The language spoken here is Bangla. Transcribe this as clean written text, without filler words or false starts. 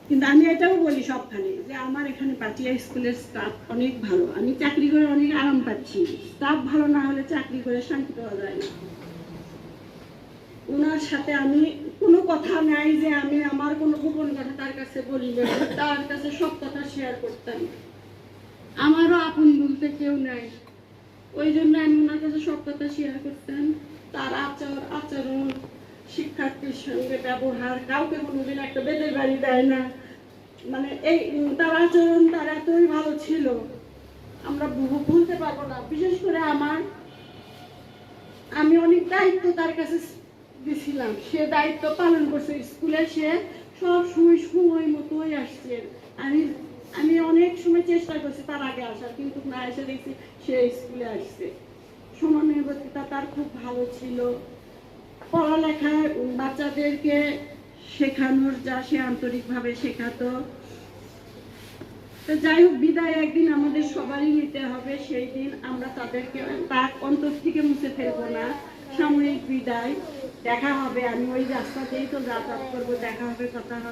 কিন্তু আমি এটাও বলি সবখানে যে আমার এখানে পাটিয়া স্কুলের স্টাফ অনেক ভালো, আমি চাকরি করে অনেক আরাম পাচ্ছি। স্টাফ ভালো না হলে চাকরি করে শান্তি পাওয়া যায় না। ওনার সাথে আমি কোনো কথা নাই যে আমি আমার কোনো গোপন কথা তার কাছে বলি না, তার কাছে সব কথা শেয়ার করতাম। আমারও আপন বলতে কেউ নাই, ওই জন্য আমি ওনার কাছে সব কথা শেয়ার করতাম। তার আচরণ, শিক্ষার্থীর সঙ্গে ব্যবহার, কাউকে কোনোদিন একটা বেদের বাড়ি দেয় না, মানে এই তার আচরণ তার এতই ভালো ছিল, আমরা ভুলতে পারবো না। বিশেষ করে আমি অনেক দায়িত্ব তার কাছে দিছিলাম, সে দায়িত্ব পালন করছে। স্কুলে সে সব সময় মতোই আসছে। আমি আমি অনেক সময় চেষ্টা করছি তার আগে আসার, কিন্তু না এসে দেখছি সে স্কুলে আসছে। সমন্বয়বর্তিতা তার খুব ভালো ছিল। পড়ালেখায় বাচ্চাদেরকে শেখানোর যা সে আন্তরিকভাবে শেখাতো। তো যাই হোক, বিদায় একদিন আমাদের সবারই নিতে হবে, সেই দিন আমরা তাদেরকে তার অন্তর থেকে মুছে ফেলবো না। সাময়িক বিদায়, দেখা হবে, আমি ওই রাস্তাতেই তো যাতায়াত করবো, দেখা হবে, কথা হবে।